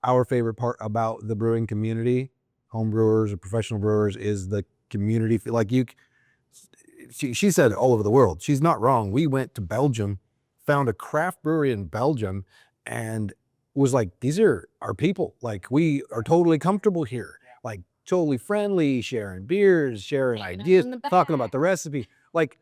our favorite part about the brewing community, home brewers or professional brewers, is the community. Like she said all over the world. She's not wrong. We went to Belgium, found a craft brewery in Belgium, and was like, these are our people. Like, we are totally comfortable here. Like, totally friendly, sharing beers, sharing ideas, talking about the recipe, like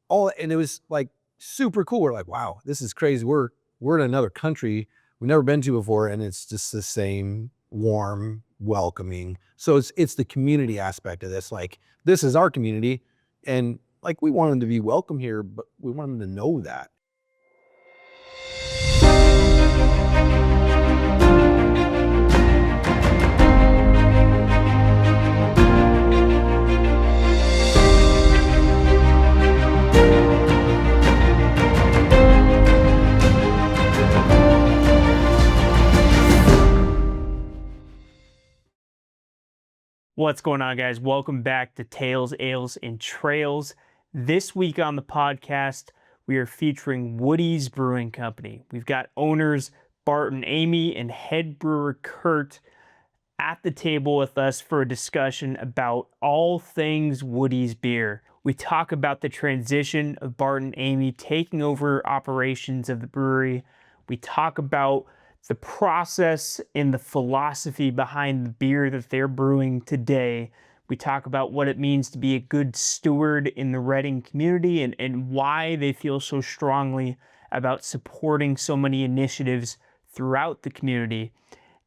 and it was like super cool. We're like, wow, this is crazy. We're in another country we've never been to before, and it's just the same warm, welcoming. So it's the community aspect of this. Like, this is our community, and like, we want them to be welcome here, but we want them to know that. What's going on, guys? Welcome back to Tales, Ales, and Trails. This week on the podcast, we are featuring Woody's Brewing Company. We've got owners Bart and Ami and head brewer Kurt at the table with us for a discussion about all things Woody's beer. We talk about the transition of Bart and Ami taking over operations of the brewery. We talk about the process and the philosophy behind the beer that they're brewing today. We talk about what it means to be a good steward in the Reading community and why they feel so strongly about supporting so many initiatives throughout the community.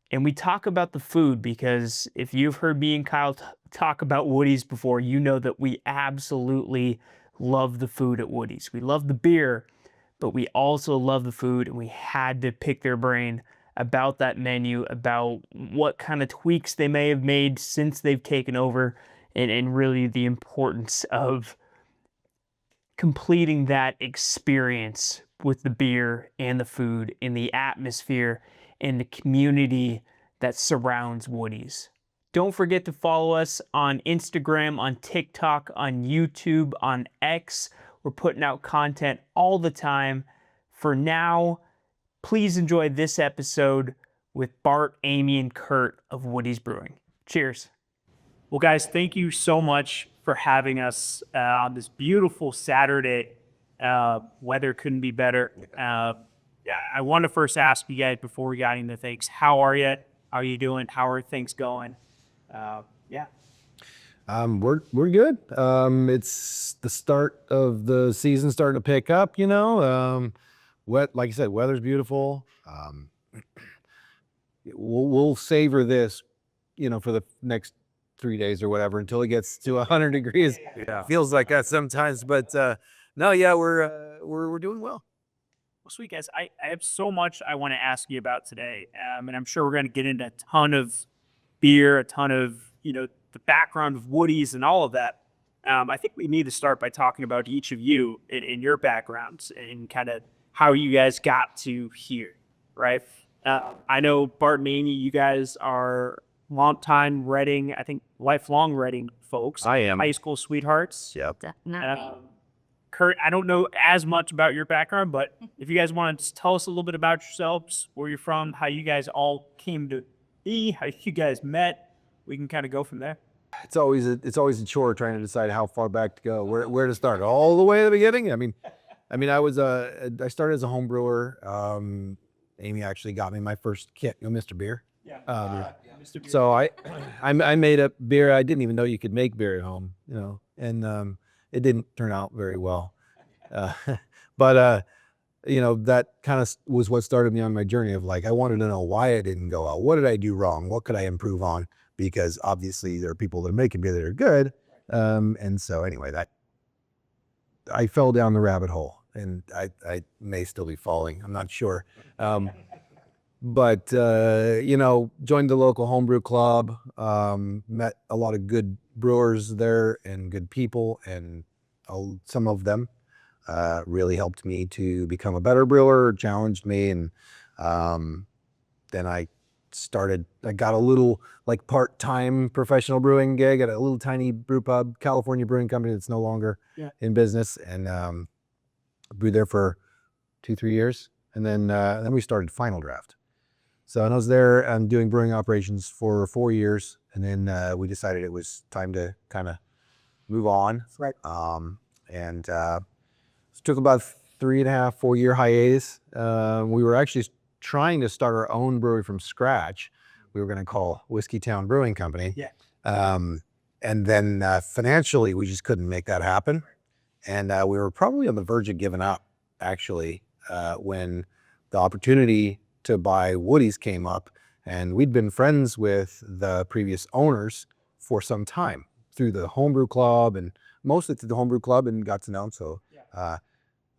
And we talk about the food, because if you've heard me and Kyle talk about Woody's before, you know that we absolutely love the food at Woody's. We love the beer, but we also love the food, and we had to pick their brain about that menu, about what kind of tweaks they may have made since they've taken over, and really the importance of completing that experience with the beer and the food and the atmosphere and the community that surrounds Woody's. Don't forget to follow us on Instagram, on TikTok, on YouTube, on X. We're putting out content all the time. For now, please enjoy this episode with Bart, Ami, and Kurt of Woody's Brewing. Cheers. Well, guys, thank you so much for having us on this beautiful Saturday. Weather couldn't be better. I want to first ask you guys, before we got into things, how are you? How are you doing? How are things going? We're good. It's the start of the season starting to pick up, you know. Like you said, weather's beautiful. We'll savor this, you know, for the next 3 days or whatever until it gets to 100 degrees. Yeah. Feels like that sometimes, but no, yeah, we're doing well. Well, sweet guys, I have so much I want to ask you about today, and I'm sure we're going to get into a ton of beer, a ton of, you know, the background of Woody's and all of that. I think we need to start by talking about each of you in your backgrounds and kind of how you guys got to here, right? I know Bart and Ami, you guys are longtime Reading, I think lifelong Reading folks. I am. High school sweethearts. Yep. Kurt, I don't know as much about your background, but if you guys want to just tell us a little bit about yourselves, where you're from, how you guys all came to be, how you guys met, we can kind of go from there. It's always a chore trying to decide how far back to go, where to start. All the way at the beginning. I mean, I started as a home brewer. Ami actually got me my first kit, you know, Mr. Beer. Yeah. Mr. Beer. So I made up beer. I didn't even know you could make beer at home, you know, and it didn't turn out very well. But you know, that kind of was what started me on my journey of, like, I wanted to know why it didn't go well. What did I do wrong? What could I improve on? Because obviously there are people that are making beer that are good. And so anyway, that I fell down the rabbit hole, and I may still be falling. I'm not sure. But you know, joined the local homebrew club, met a lot of good brewers there and good people, and some of them really helped me to become a better brewer, challenged me, and then I got a little, like, part-time professional brewing gig at a little tiny brew pub, California Brewing Company, that's no longer in business, and brewed there for 2-3 years, and then we started Final Draft. So, and I was there doing brewing operations for 4 years, and then we decided it was time to kind of move on. Right. And took about 3.5, 4 year hiatus. We were actually trying to start our own brewery from scratch. We were going to call Whiskey Town Brewing Company. Yeah. And then financially, we just couldn't make that happen. And we were probably on the verge of giving up, actually, when the opportunity to buy Woody's came up. And we'd been friends with the previous owners for some time through the homebrew club, and mostly through the homebrew club, and got to know them. So they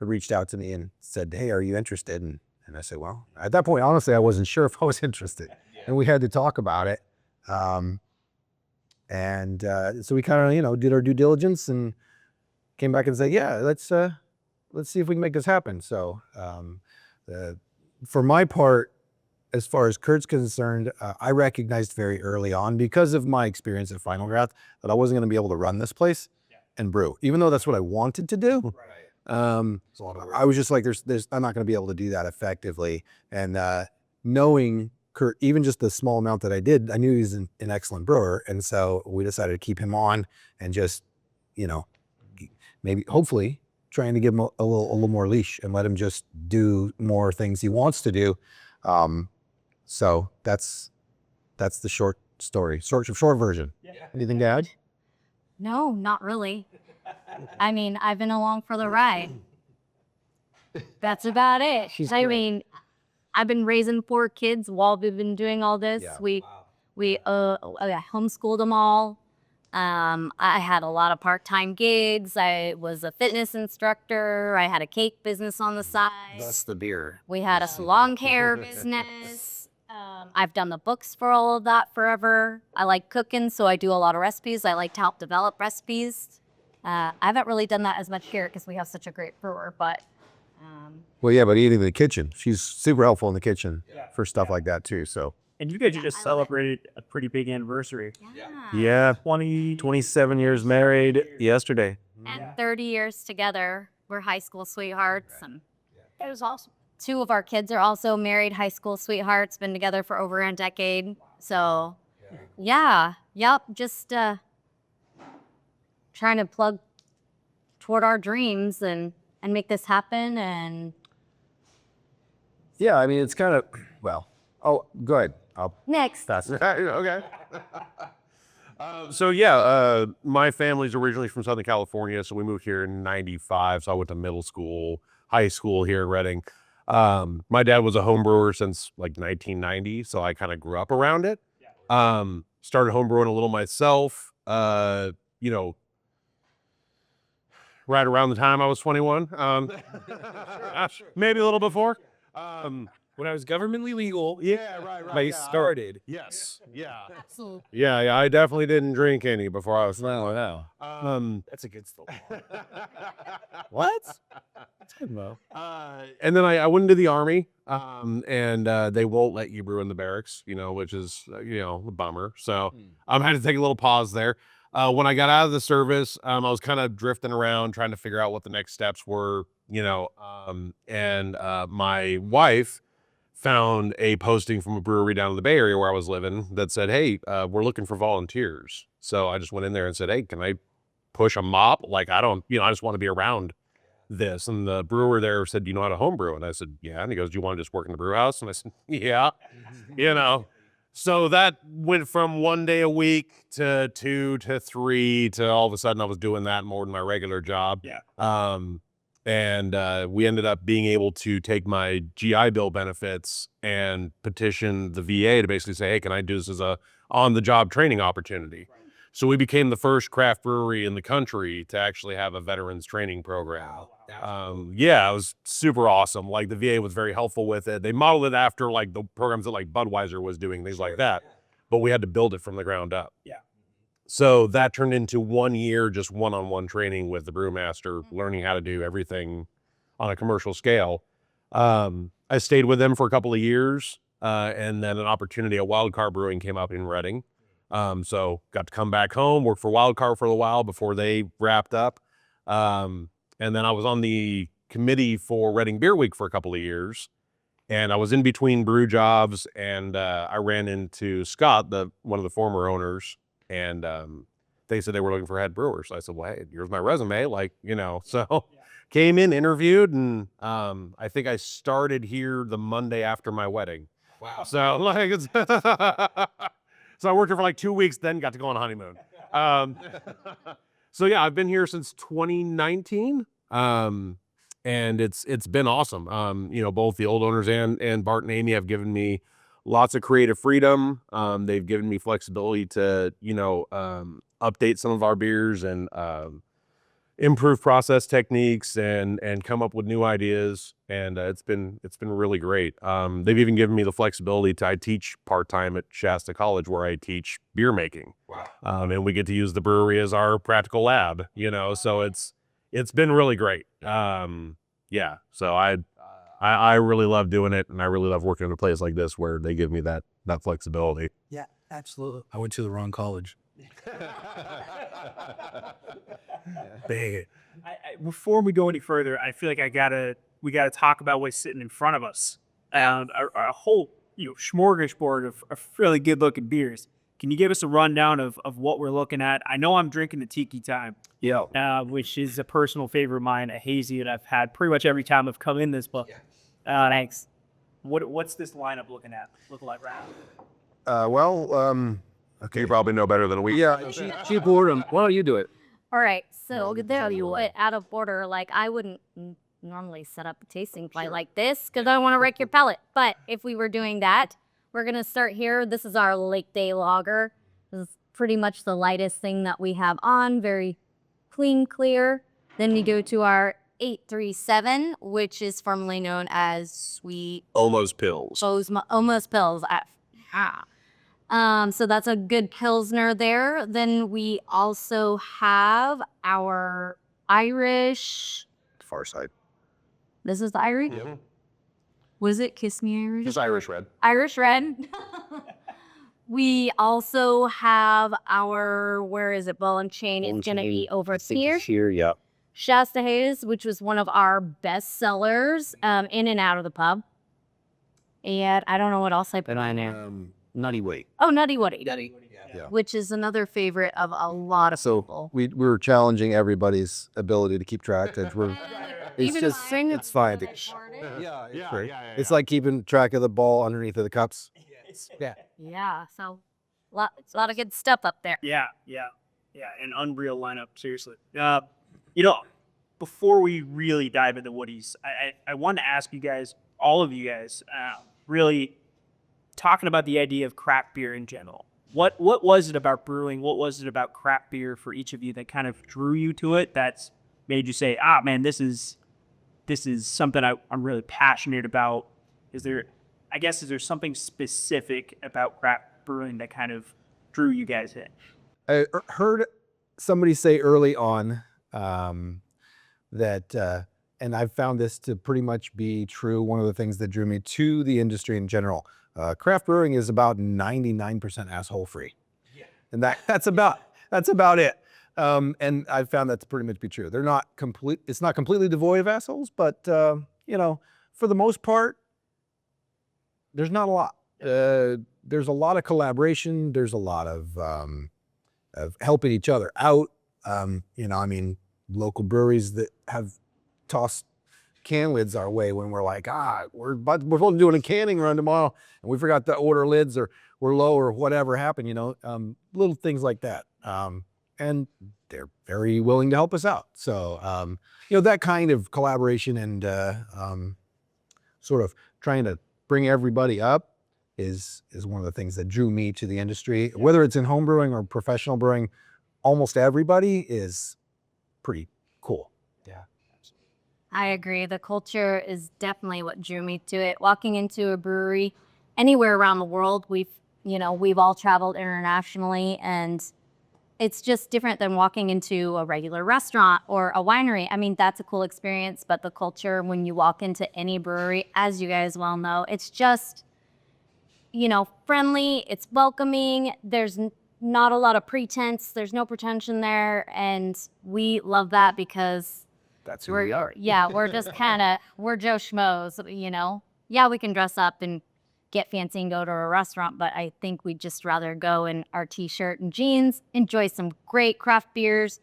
reached out to me and said, "Hey, are you interested?" And I said, well, at that point, honestly, I wasn't sure if I was interested. And we had to talk about it. So we kind of, did our due diligence and came back and said, yeah, let's see if we can make this happen. So for my part, as far as Kurt's concerned, I recognized very early on, because of my experience at Final Draft, that I wasn't going to be able to run this place and brew, even though that's what I wanted to do. I was just like, I'm not going to be able to do that effectively. And knowing Kurt, even just the small amount that I did, I knew he was an excellent brewer. And so we decided to keep him on and just, maybe hopefully trying to give him a little more leash and let him just do more things he wants to do. So that's the short story, short version. Yeah. Anything to add? No, not really. I mean, I've been along for the ride. That's about it. I mean, I've been raising 4 kids while we've been doing all this. Yeah. We homeschooled them all. I had a lot of part-time gigs. I was a fitness instructor. I had a cake business on the side. That's the beer. We had a salon care business. I've done the books for all of that forever. I like cooking, so I do a lot of recipes. I like to help develop recipes. I haven't really done that as much here because we have such a great brewer, but Well, yeah, but eating in the kitchen, she's super helpful in the kitchen for stuff like that too. So And you guys just celebrated a pretty big anniversary. Yeah, 27 years married yesterday. And 30 years together. We're high school sweethearts. And That was awesome. 2 of our kids are also married high school sweethearts, been together for over a decade. So, just trying to plug toward our dreams and make this happen. And yeah, I mean, it's kind of, oh, go ahead. next. That's it. Okay. My family's originally from Southern California, so we moved here in '95. So I went to middle school, high school here in Redding. My dad was a home brewer since like 1990, so I kind of grew up around it. Started home brewing a little myself, right around the time I was 21. Maybe a little before. When I was governmentally legal, Yeah, right. I started. Yes. Yeah. Absolutely. Yeah. I definitely didn't drink any before I was. No. That's against the law. What? And then I went into the army, and they won't let you brew in the barracks, which is, a bummer. So I had to take a little pause there. When I got out of the service, I was kind of drifting around trying to figure out what the next steps were, and my wife found a posting from a brewery down in the Bay Area where I was living that said, hey, we're looking for volunteers. So I just went in there and said, hey, can I push a mop? Like, I just want to be around this. And the brewer there said, do you know how to homebrew? And I said, yeah. And he goes, do you want to just work in the brew house? And I said, yeah, So that went from 1 day a week to 2 to 3 to all of a sudden I was doing that more than my regular job. Yeah. And we ended up being able to take my GI Bill benefits and petition the VA to basically say, hey, can I do this as a on-the-job training opportunity? Right. So we became the first craft brewery in the country to actually have a veterans training program. It was super awesome. Like, the VA was very helpful with it. They modeled it after like the programs that like Budweiser was doing, things like that. But we had to build it from the ground up. Yeah. So that turned into 1 year, just one-on-one training with the brewmaster, learning how to do everything on a commercial scale. I stayed with them for a couple of years, and then an opportunity at Wildcard Brewing came up in Redding. So got to come back home, work for Wildcard for a while before they wrapped up. And then I was on the committee for Reading Beer Week for a couple of years. And I was in between brew jobs, and I ran into Scott, one of the former owners, and they said they were looking for head brewers. So I said, well, hey, here's my resume. Like, so came in, interviewed, and I think I started here the Monday after my wedding. Wow. So like, so I worked here for like 2 weeks, then got to go on a honeymoon. So yeah, I've been here since 2019. And it's been awesome. Both the old owners and Bart and Ami have given me lots of creative freedom. They've given me flexibility to, update some of our beers and improve process techniques and come up with new ideas. And it's been really great. They've even given me the flexibility I teach part-time at Shasta College, where I teach beer making. Wow. And we get to use the brewery as our practical lab, so it's been really great. Yeah. So I really love doing it, and I really love working in a place like this where they give me that flexibility. Yeah, absolutely. I went to the wrong college. Dang it. Before we go any further, I feel like we gotta talk about what's sitting in front of us. A whole smorgasbord of fairly good looking beers. Can you give us a rundown of what we're looking at? I know I'm drinking the Tiki Time, which is a personal favorite of mine, a hazy that I've had pretty much every time I've come in this book. Thanks. What's this lineup looking like right now? Okay, you probably know better than we. Yeah, she poured them. Why don't you do it? All right, so there you went out of order. Like, I wouldn't normally set up a tasting plate like this because I don't want to wreck your palate. But if we were doing that, we're going to start here. This is our Lake Day Lager. This is pretty much the lightest thing that we have on. Very clean, clear. Then we go to our 837, which is formerly known as Sweet Almost Pills. Almost Pills. So that's a good Pilsner there. Then we also have our Irish. Far side. This is the Irish? Mm-hmm. Was it Kiss Me Irish? Just Irish Red. Irish Red. We also have our, where is it? Ball and Chain. It's going to be over here. Here, yeah. Shasta Haze, which was one of our best sellers in and out of the pub. And I don't know what else I put on there. Nutty Way. Oh, Nutty Woody. Nutty. Yeah. Which is another favorite of a lot of people. We were challenging everybody's ability to keep track. It's Even just, mine. it's fine. Yeah, it's great. It's like keeping track of the ball underneath of the cups. Yeah. Yeah, so a lot of good stuff up there. Yeah, an unreal lineup, seriously. Before we really dive into Woody's, I want to ask you guys, all of you guys, really talking about the idea of craft beer in general. What was it about brewing? What was it about craft beer for each of you that kind of drew you to it? That's made you say, man, this is something I'm really passionate about. Is there something specific about craft brewing that kind of drew you guys in? I heard somebody say early on that, and I've found this to pretty much be true. One of the things that drew me to the industry in general, craft brewing is about 99% asshole free. Yeah. And that's about it. And I've found that to pretty much be true. It's not completely devoid of assholes, but for the most part, there's not a lot. There's a lot of collaboration. There's a lot of helping each other out. Local breweries that have tossed can lids our way when we're like, we're supposed to do a canning run tomorrow, and we forgot to order lids, or we're low, or whatever happened. Little things like that. And they're very willing to help us out. So, that kind of collaboration and sort of trying to bring everybody up is one of the things that drew me to the industry. Yeah. Whether it's in home brewing or professional brewing, almost everybody is pretty cool. Yeah. I agree. The culture is definitely what drew me to it. Walking into a brewery anywhere around the world, we've all traveled internationally, and it's just different than walking into a regular restaurant or a winery. I mean, that's a cool experience, but the culture when you walk into any brewery, as you guys well know, it's just, friendly, it's welcoming. There's not a lot of pretense. There's no pretension there. And we love that because that's who we are. Yeah, we're just we're Joe Schmoes, yeah, we can dress up and get fancy and go to a restaurant, but I think we'd just rather go in our t-shirt and jeans, enjoy some great craft beers,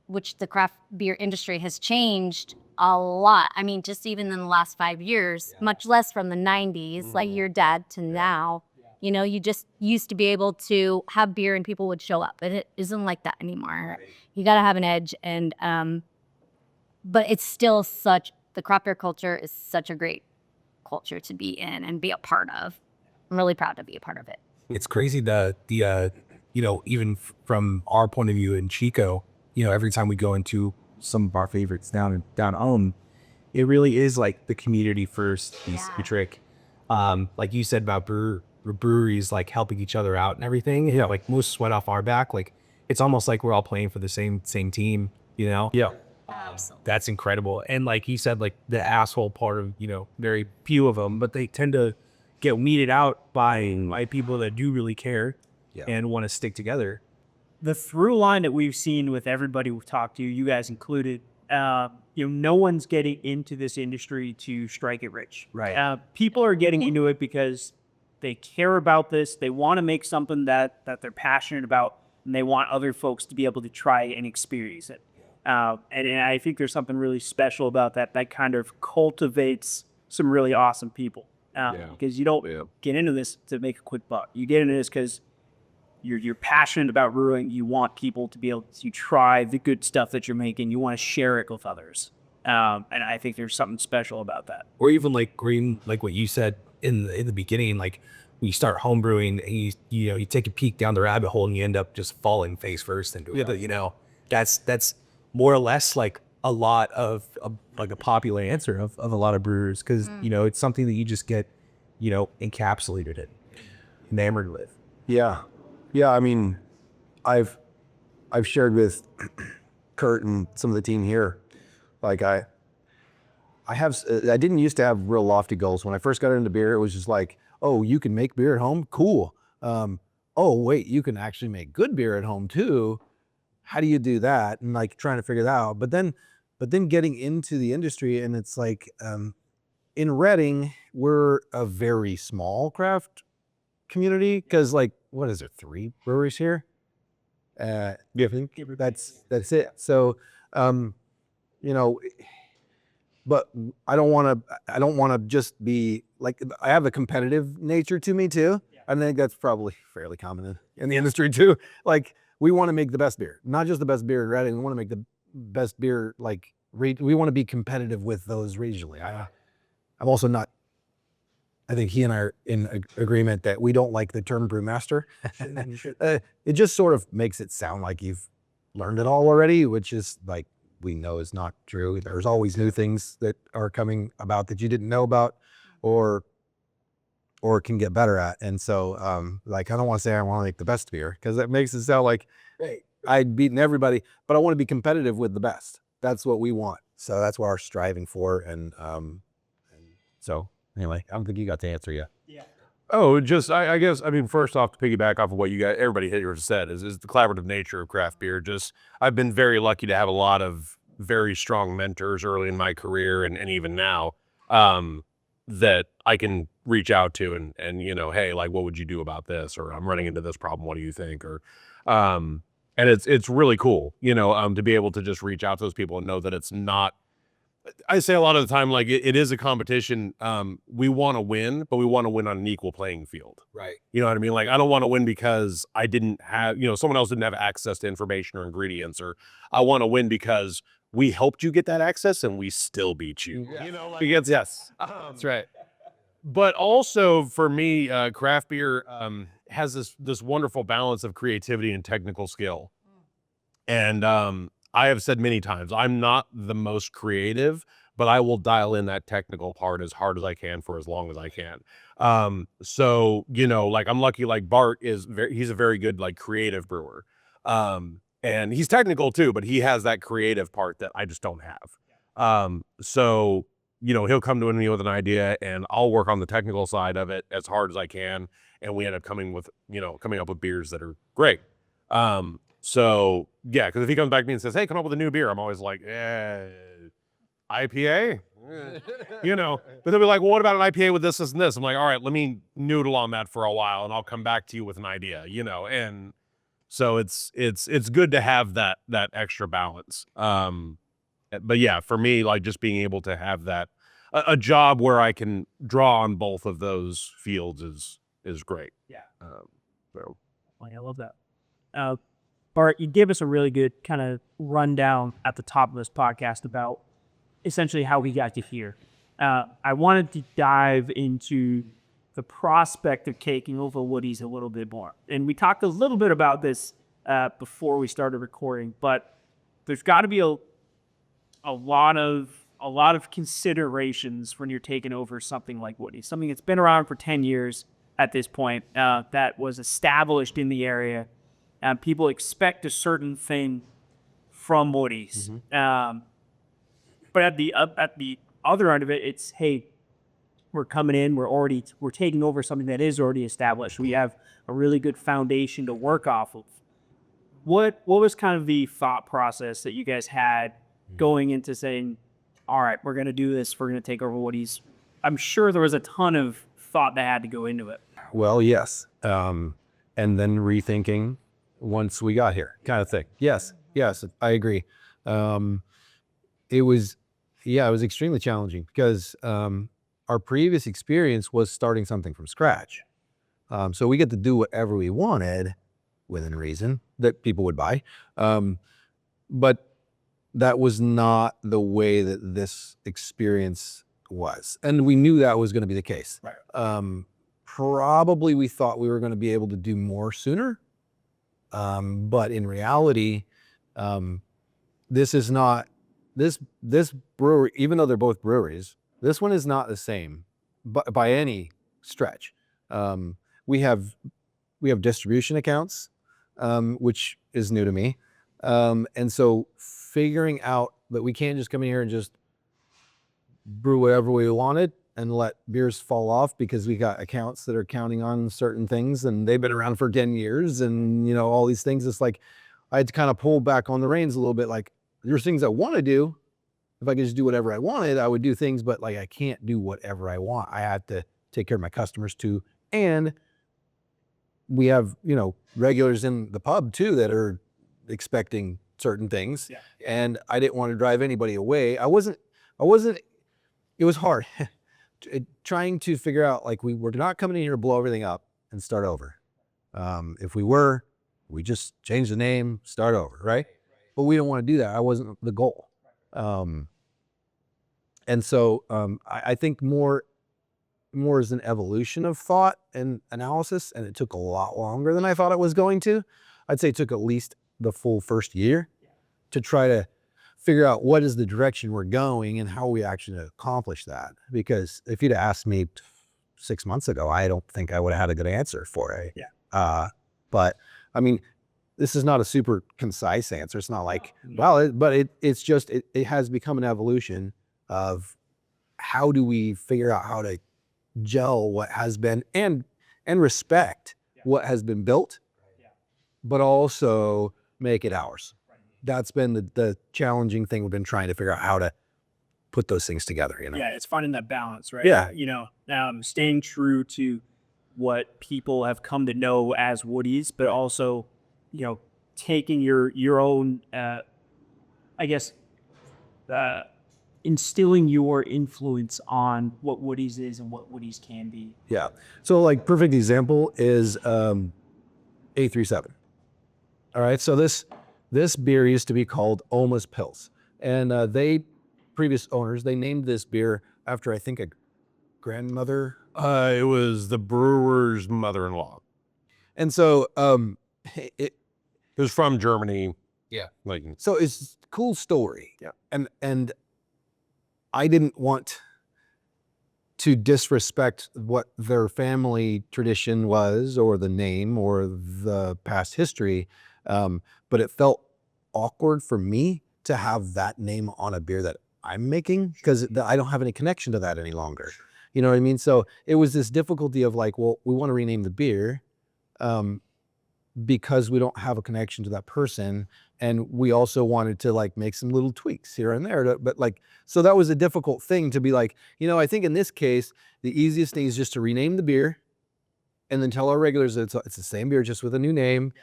which the craft beer industry has changed a lot. I mean, just even in the last 5 years, much less from the 90s, like your dad, to now. You know, you just used to be able to have beer and people would show up, and it isn't like that anymore. You got to have an edge, and but it's still the craft beer culture is such a great culture to be in and be a part of. I'm really proud to be a part of it. It's crazy even from our point of view in Chico, every time we go into some of our favorites down home, it really is like the community first trick. Like you said about breweries like helping each other out and everything. Yeah, like most sweat off our back. Like it's almost like we're all playing for the same team. Yeah. Absolutely. That's incredible. And like he said, like the asshole part of, very few of them, but they tend to get weeded out by people that do really care and want to stick together. The through line that we've seen with everybody we've talked to, you guys included, no one's getting into this industry to strike it rich. Right. People are getting into it because they care about this. They want to make something that they're passionate about, and they want other folks to be able to try and experience it. And I think there's something really special about that kind of cultivates some really awesome people. Because you don't get into this to make a quick buck. You get into this because you're passionate about brewing. You want people to be able to try the good stuff that you're making. You want to share it with others. And I think there's something special about that. Or even like Green, like what you said in the beginning, like when you start home brewing and you take a peek down the rabbit hole and you end up just falling face first into it. That's more or less like a lot of like a popular answer of a lot of brewers, because it's something that you just get encapsulated in, enamored with. Yeah. I mean, I've shared with Kurt and some of the team here, like I didn't used to have real lofty goals. When I first got into beer, it was just like, oh, you can make beer at home? Cool. Oh, wait, you can actually make good beer at home too. How do you do that? And like trying to figure that out. But then getting into the industry, and it's like, in Reading, we're a very small craft community, because like, what is there, 3 breweries here? That's it. So, but I don't want to just be like, I have a competitive nature to me too. I think that's probably fairly common in the industry too. Like, we want to make the best beer, not just the best beer in Reading. We want to make the best beer, like, we want to be competitive with those regionally. I'm also not, I think he and I are in agreement that we don't like the term brewmaster. It just sort of makes it sound like you've learned it all already, which is like, we know is not true. There's always new things that are coming about that you didn't know about or can get better at. And so, like, I don't want to say I want to make the best beer, because that makes it sound like, hey, I'd beaten everybody, but I want to be competitive with the best. That's what we want. So that's what we're striving for. And so anyway, I don't think you got to answer yet. Yeah. Oh, just, I guess, I mean, first off, to piggyback off of what everybody here said is the collaborative nature of craft beer. Just, I've been very lucky to have a lot of very strong mentors early in my career and even now, that I can reach out to and hey, like, what would you do about this? Or I'm running into this problem. What do you think? Or, and it's really cool, to be able to just reach out to those people and know that it's not, I say a lot of the time, like, it is a competition. We want to win, but we want to win on an equal playing field. Right. You know what I mean? Like, I don't want to win because I didn't have, someone else didn't have access to information or ingredients, or I want to win because we helped you get that access and we still beat you. Yeah. Yes. That's right. But also for me, craft beer has this wonderful balance of creativity and technical skill. And I have said many times, I'm not the most creative, but I will dial in that technical part as hard as I can for as long as I can. So, like, I'm lucky, like Bart he's a very good, like, creative brewer. And he's technical too, but he has that creative part that I just don't have. So, he'll come to me with an idea and I'll work on the technical side of it as hard as I can. And we end up coming up with beers that are great. So yeah, because if he comes back to me and says, hey, come up with a new beer, I'm always like, IPA? you know, but they'll be like, well, what about an IPA with this, and this? I'm like, all right, let me noodle on that for a while and I'll come back to you with an idea, you know? And so it's good to have that extra balance. But yeah, for me, like just being able to have that, a job where I can draw on both of those fields is great. Yeah. So. I love that. Bart, you gave us a really good kind of rundown at the top of this podcast about essentially how we got to here. I wanted to dive into the prospect of taking over Woody's a little bit more. And we talked a little bit about this before we started recording, but there's got to be a lot of considerations when you're taking over something like Woody's, something that's been around for 10 years at this point, that was established in the area. People expect a certain thing from Woody's. But at the other end of it, it's, hey, we're coming in, we're taking over something that is already established. We have a really good foundation to work off of. What was kind of the thought process that you guys had going into saying, all right, we're going to do this, we're going to take over Woody's? I'm sure there was a ton of thought that had to go into it. Well, yes. And then rethinking once we got here, kind of thing. Yes, I agree. It was extremely challenging because our previous experience was starting something from scratch. So we get to do whatever we wanted within reason that people would buy. But that was not the way that this experience was. And we knew that was going to be the case. Right. Probably we thought we were going to be able to do more sooner. But in reality, this is not, this brewery, even though they're both breweries, this one is not the same by any stretch. We have distribution accounts, which is new to me. And so figuring out that we can't just come in here and just brew whatever we wanted and let beers fall off because we got accounts that are counting on certain things and they've been around for 10 years and, you know, all these things. It's like, I had to kind of pull back on the reins a little bit. Like, there's things I want to do. If I could just do whatever I wanted, I would do things, but like, I can't do whatever I want. I had to take care of my customers too. And we have, you know, regulars in the pub too that are expecting certain things. Yeah. And I didn't want to drive anybody away. I wasn't, it was hard trying to figure out, like, we were not coming in here to blow everything up and start over. If we were, we just change the name, start over, right? But we don't want to do that. I wasn't the goal. And so I think more is an evolution of thought and analysis, and it took a lot longer than I thought it was going to. I'd say it took at least the full first year to try to figure out what is the direction we're going and how we actually accomplish that. Because if you'd asked me 6 months ago, I don't think I would have had a good answer for it. Yeah. But I mean, this is not a super concise answer. It's not like, well, it's just, it has become an evolution of how do we figure out how to gel what has been and respect what has been built, but also make it ours. That's been the challenging thing. We've been trying to figure out how to put those things together, you know? Yeah, it's finding that balance, right? Yeah. You know, staying true to what people have come to know as Woody's, but also, you know, taking your own, I guess, instilling your influence on what Woody's is and what Woody's can be. Yeah. So, like, perfect example is 837. All right. So this beer used to be called Alma's Pils, and previous owners, they named this beer after, I think, a grandmother. It was the brewer's mother-in-law. And so it was from Germany. Yeah. Like, so it's a cool story. Yeah. And I didn't want to disrespect what their family tradition was, or the name, or the past history. But it felt awkward for me to have that name on a beer that I'm making, because I don't have any connection to that any longer. You know what I mean? So it was this difficulty of like, well, we want to rename the beer, because we don't have a connection to that person. And we also wanted to like make some little tweaks here and there. But like, so that was a difficult thing to be like, I think in this case, the easiest thing is just to rename the beer and then tell our regulars that it's the same beer, just with a new name,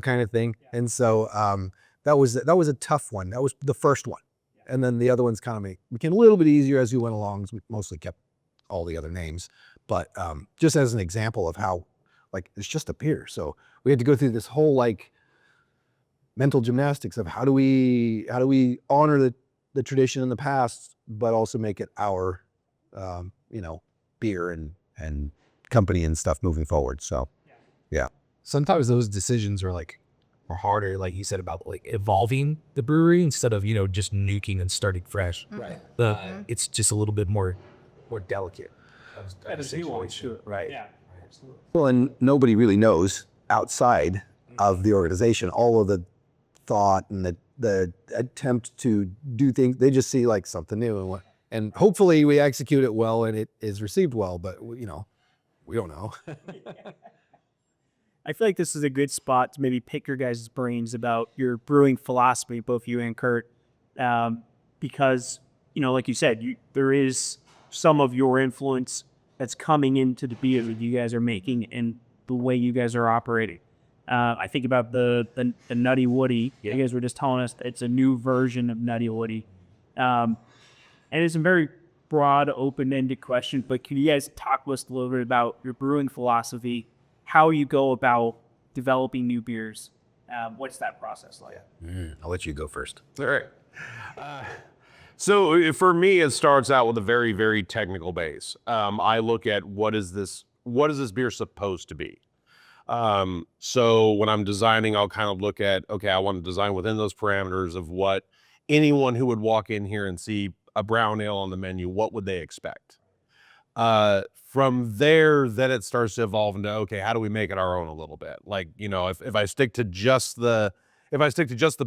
kind of thing. And so that was a tough one. That was the first one. And then the other ones kind of became a little bit easier as we went along, as we mostly kept all the other names. But just as an example of how, like, it's just a beer. So we had to go through this whole like mental gymnastics of how do we honor the tradition in the past, but also make it our, beer and company and stuff moving forward. So, yeah. Sometimes those decisions are harder, like you said, about like evolving the brewery instead of, just nuking and starting fresh. Right. It's just a little bit more delicate. That is situation. Right. Yeah. Well, and nobody really knows outside of the organization all of the thought and the attempt to do things. They just see like something new, and hopefully we execute it well and it is received well. But we don't know. I feel like this is a good spot to maybe pick your guys' brains about your brewing philosophy, both you and Kurt, because, like you said, there is some of your influence that's coming into the beers that you guys are making and the way you guys are operating. I think about the Nutty Woody. Yeah. You guys were just telling us that it's a new version of Nutty Woody. And it's a very broad, open-ended question, but can you guys talk to us a little bit about your brewing philosophy, how you go about developing new beers? What's that process like? I'll let you go first. All right. So for me, it starts out with a very, very technical base. I look at what is this beer supposed to be? So when I'm designing, I'll kind of look at, okay, I want to design within those parameters of what anyone who would walk in here and see a brown ale on the menu, what would they expect? From there, then it starts to evolve into, okay, how do we make it our own a little bit? Like, if I stick to just the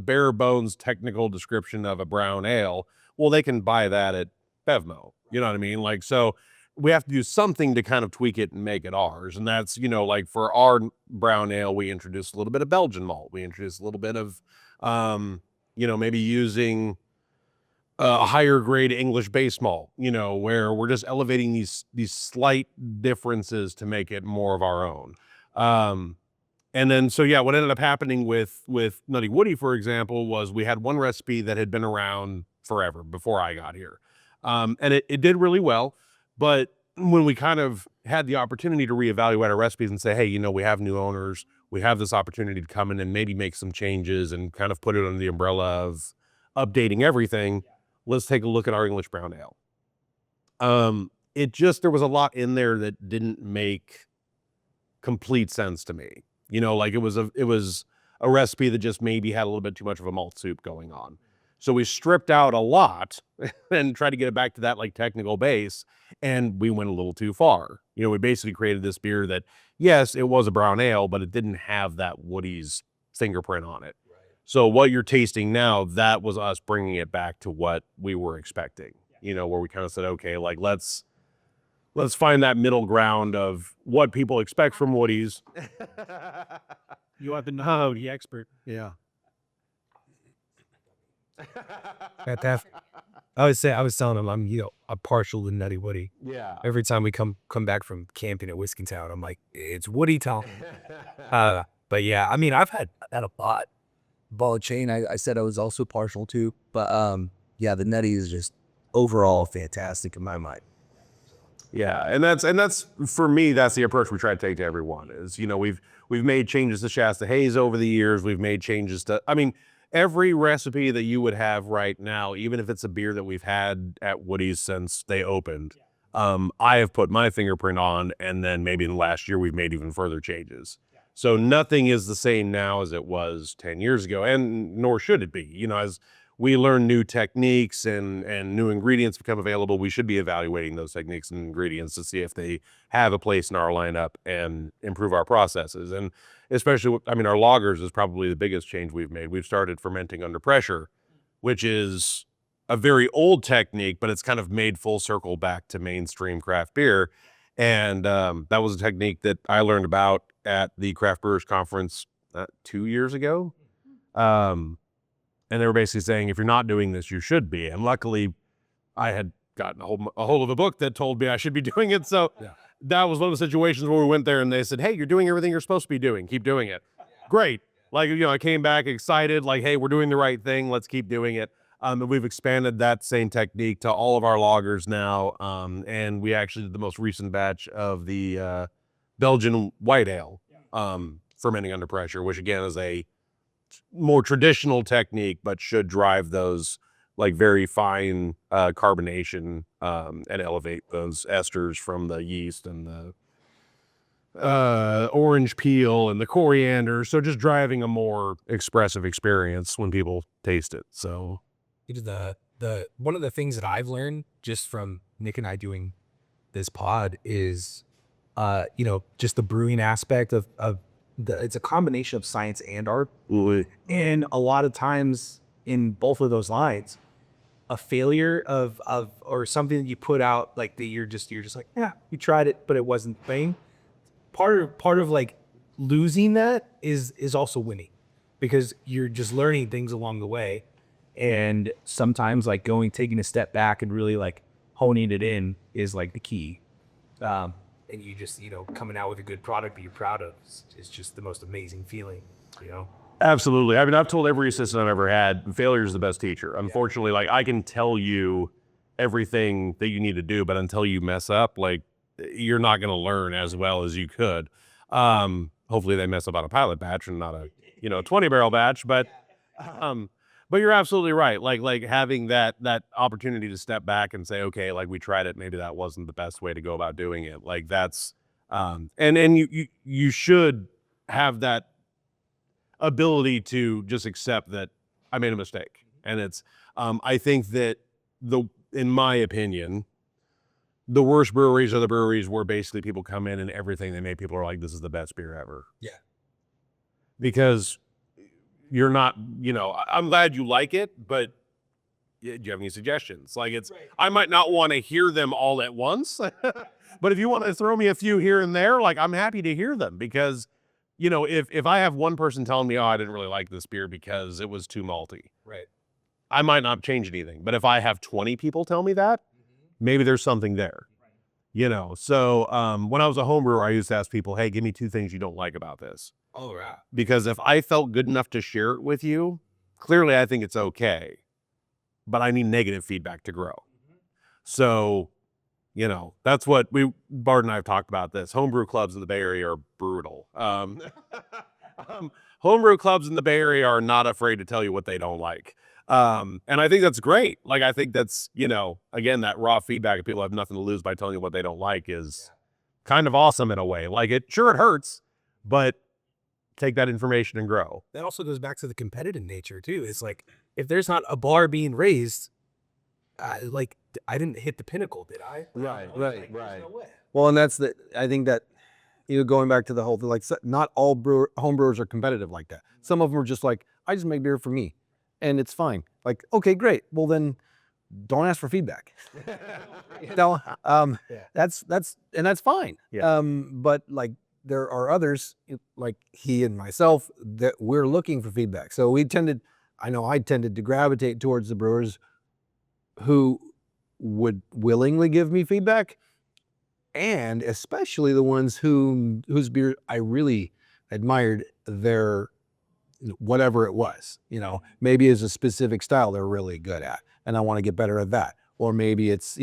bare bones technical description of a brown ale, well, they can buy that at Bevmo. You know what I mean? Like, so we have to do something to kind of tweak it and make it ours. And that's, like for our brown ale, we introduced a little bit of Belgian malt. We introduced a little bit of, maybe using a higher grade English base malt, where we're just elevating these slight differences to make it more of our own. And then, so yeah, what ended up happening with Nutty Woody, for example, was we had one recipe that had been around forever before I got here. And it did really well. But when we kind of had the opportunity to reevaluate our recipes and say, hey, we have new owners, we have this opportunity to come in and maybe make some changes and kind of put it under the umbrella of updating everything. Let's take a look at our English brown ale. There was a lot in there that didn't make complete sense to me. Like it was a recipe that just maybe had a little bit too much of a malt soup going on. So we stripped out a lot and tried to get it back to that like technical base, and we went a little too far. We basically created this beer that, yes, it was a brown ale, but it didn't have that Woody's fingerprint on it. Right. So what you're tasting now, that was us bringing it back to what we were expecting, where we kind of said, okay, like let's find that middle ground of what people expect from Woody's. You are the expert. Yeah. Fantastic. I was telling him I'm partial to Nutty Woody. Yeah. Every time we come back from camping at Whiskey Town, I'm like, it's Woody Town. But yeah, I mean, I've had a lot. Ball chain, I said I was also partial to, but yeah, the Nutty is just overall fantastic in my mind. Yeah, and that's for me, that's the approach we try to take to everyone is, we've made changes to Shasta Haze over the years. We've made changes to, every recipe that you would have right now, even if it's a beer that we've had at Woody's since they opened, I have put my fingerprint on, and then maybe in the last year we've made even further changes. So nothing is the same now as it was 10 years ago, and nor should it be. As we learn new techniques and new ingredients become available, we should be evaluating those techniques and ingredients to see if they have a place in our lineup and improve our processes. And especially, our lagers is probably the biggest change we've made. We've started fermenting under pressure, which is a very old technique, but it's kind of made full circle back to mainstream craft beer. And that was a technique that I learned about at the Craft Brewers Conference 2 years ago. And they were basically saying, if you're not doing this, you should be. And luckily, I had gotten a hold of a book that told me I should be doing it. So that was one of the situations where we went there and they said, hey, you're doing everything you're supposed to be doing. Keep doing it. Great. Like, I came back excited, like, hey, we're doing the right thing. Let's keep doing it. And we've expanded that same technique to all of our lagers now. And we actually did the most recent batch of the Belgian white ale, fermenting under pressure, which again is a more traditional technique, but should drive those like very fine carbonation and elevate those esters from the yeast and the orange peel and the coriander. So just driving a more expressive experience when people taste it. So the one of the things that I've learned just from Nick and I doing this pod is, just the brewing aspect of it's a combination of science and art. And a lot of times in both of those lines, a failure of or something that you put out, like that you're just like, yeah, you tried it, but it wasn't the thing. Part of like losing that is also winning, because you're just learning things along the way. And sometimes like taking a step back and really like honing it in is like the key. And you just, coming out with a good product that you're proud of is just the most amazing feeling, Absolutely. I mean, I've told every assistant I've ever had, failure is the best teacher. Unfortunately, like I can tell you everything that you need to do, but until you mess up, like you're not going to learn as well as you could. Hopefully they mess up on a pilot batch and not a 20 barrel batch, but you're absolutely right. Like having that opportunity to step back and say, okay, like we tried it, maybe that wasn't the best way to go about doing it. Like that's and you should have that ability to just accept that I made a mistake. And it's I think that in my opinion, the worst breweries are the breweries where basically people come in and everything they make, people are like, this is the best beer ever. Yeah. Because you're not, I'm glad you like it, but do you have any suggestions? Like I might not want to hear them all at once, but if you want to throw me a few here and there, like I'm happy to hear them, because if I have one person telling me, oh, I didn't really like this beer because it was too malty. Right. I might not change anything. But if I have 20 people tell me that, maybe there's something there. So when I was a home brewer, I used to ask people, hey, give me 2 things you don't like about this. Oh, right. Because if I felt good enough to share it with you, clearly I think it's okay. But I need negative feedback to grow. So, that's what Bart and I have talked about this. Homebrew clubs in the Bay Area are brutal. Homebrew clubs in the Bay Area are not afraid to tell you what they don't like. And I think that's great. Like, I think that's, again, that raw feedback of people have nothing to lose by telling you what they don't like is kind of awesome in a way. Like it hurts, but take that information and grow. That also goes back to the competitive nature too. It's like, if there's not a bar being raised, I didn't hit the pinnacle, did I? Right. There's no way. Well, and I think that, going back to the whole thing, like not all home brewers are competitive like that. Some of them are just like, I just make beer for me and it's fine. Like, okay, great. Well then don't ask for feedback. That's fine. Yeah. But like there are others like he and myself that we're looking for feedback. So I tended to gravitate towards the brewers who would willingly give me feedback, and especially the ones whose beer I really admired their whatever it was. Maybe it's a specific style they're really good at, and I want to get better at that. Or maybe it's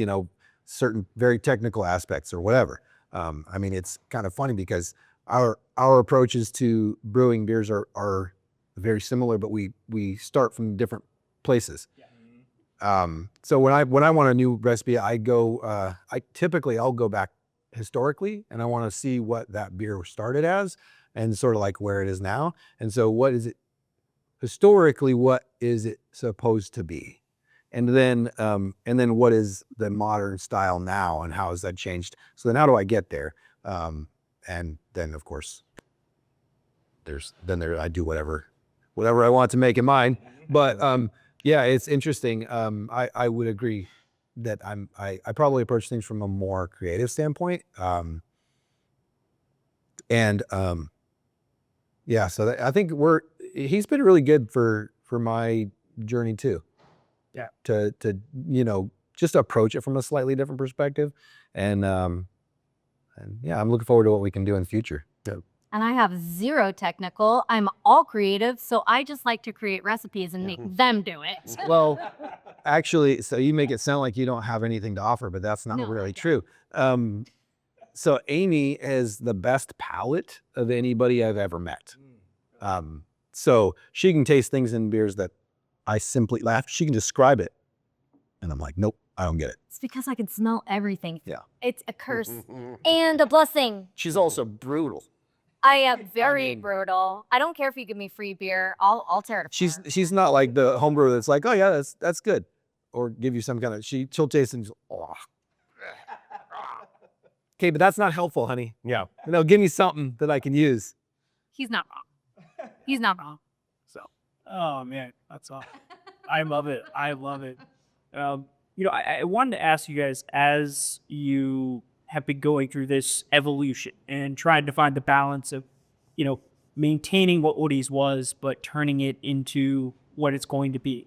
certain very technical aspects or whatever. It's kind of funny because our approaches to brewing beers are very similar, but we start from different places. So when I want a new recipe, I'll go back historically, and I want to see what that beer started as and sort of like where it is now. And so what is it historically, what is it supposed to be? And then what is the modern style now, and how has that changed? So then how do I get there? And then of course I do whatever I want to make in mine. But yeah, it's interesting. I would agree that I probably approach things from a more creative standpoint. yeah, so I think he's been really good for my journey too. Yeah. To just approach it from a slightly different perspective, and yeah, I'm looking forward to what we can do in the future. And I have zero technical. I'm all creative, so I just like to create recipes and make them do it. Well, actually, so you make it sound like you don't have anything to offer, but that's not No, I really don't. true. So Amy has the best palate of anybody I've ever met. So she can taste things in beers that I simply laugh. She can describe it, and I'm like, nope, I don't get it. It's because I can smell everything. Yeah. It's a curse and a blessing. She's also brutal. I am very brutal. I don't care if you give me free beer. I'll tear it apart. She's not like the home brewer that's like, oh yeah, that's good, or give you some kind of she'll taste and oh. Okay, but that's not helpful, honey. Yeah. Give me something that I can use. He's not wrong. He's not wrong. Oh man, that's awesome. I love it. I love it. I wanted to ask you guys, as you have been going through this evolution and trying to find the balance of, maintaining what Woody's was, but turning it into what it's going to be.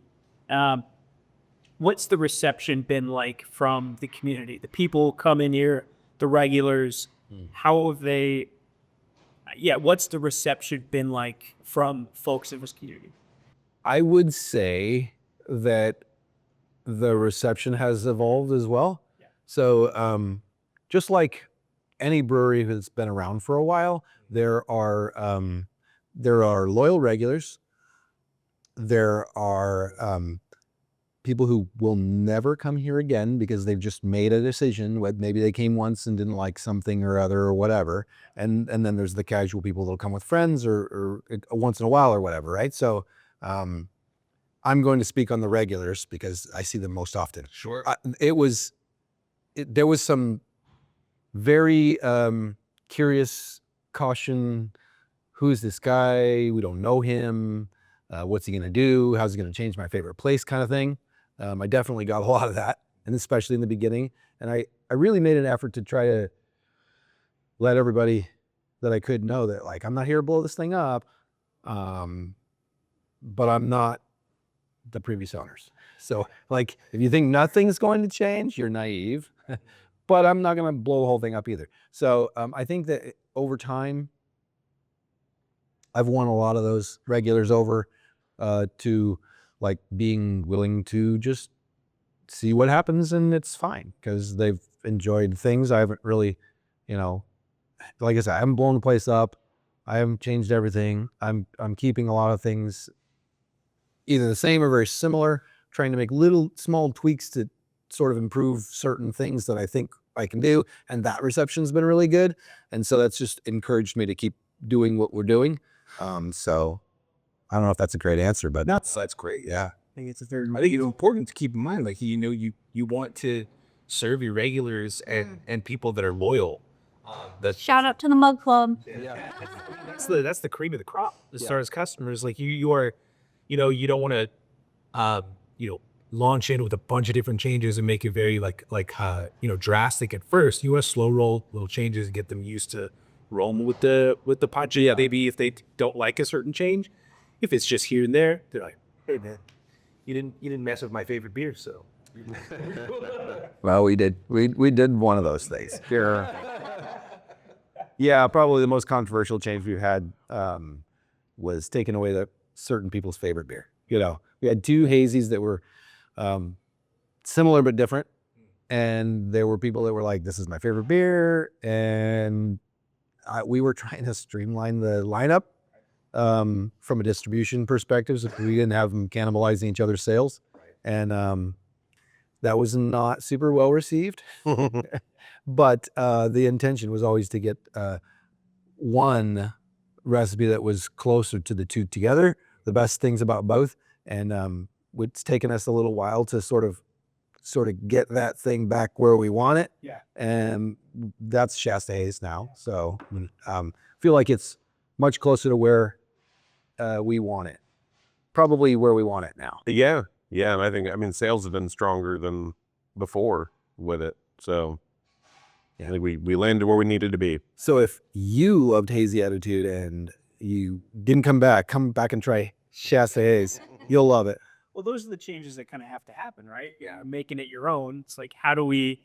What's the reception been like from the community? The people come in here, the regulars, how have they, what's the reception been like from folks in this community? I would say that the reception has evolved as well. Yeah. So just like any brewery that's been around for a while, there are loyal regulars. There are people who will never come here again because they've just made a decision. Maybe they came once and didn't like something or other or whatever. And then there's the casual people that'll come with friends or once in a while or whatever, right? So I'm going to speak on the regulars because I see them most often. Sure. There was some very curious caution. Who's this guy? We don't know him. What's he going to do? How's he going to change my favorite place kind of thing? I definitely got a lot of that, and especially in the beginning. And I really made an effort to try to let everybody that I could know that, like, I'm not here to blow this thing up, but I'm not the previous owners. So, like, if you think nothing's going to change, you're naive. But I'm not going to blow the whole thing up either. So I think that over time, I've won a lot of those regulars over to like being willing to just see what happens, and it's fine because they've enjoyed things. I haven't really, like I said, I haven't blown the place up. I haven't changed everything. I'm keeping a lot of things either the same or very similar, trying to make little small tweaks to sort of improve certain things that I think I can do. And that reception's been really good. And so that's just encouraged me to keep doing what we're doing. So I don't know if that's a great answer, but That's great. Yeah. I think it's important to keep in mind, like, you want to serve your regulars and people that are loyal. Shout out to the Mug Club. That's the cream of the crop as far as customers. Like you are, you don't want to, launch in with a bunch of different changes and make it very drastic at first. You want to slow roll little changes and get them used to rolling with the punch. Yeah, maybe if they don't like a certain change, if it's just here and there, they're like, hey man, you didn't mess with my favorite beer, so. well, we did one of those things. Yeah, probably the most controversial change we've had was taking away certain people's favorite beer. We had two hazies that were similar but different, and there were people that were like, this is my favorite beer, and we were trying to streamline the lineup from a distribution perspective, so we didn't have them cannibalizing each other's sales, and that was not super well received. But the intention was always to get one recipe that was closer to the two together, the best things about both, and it's taken us a little while to sort of get that thing back where we want it. Yeah. And that's Shasta Haze now. So feel like it's much closer to where we want it. Probably where we want it now. Yeah. Yeah. And I think sales have been stronger than before with it. So I think we landed where we needed to be. So if you loved Hazy Attitude and you didn't come back and try Shasta Haze. You'll love it. Well, those are the changes that kind of have to happen, right? Yeah, making it your own. It's like, how do we,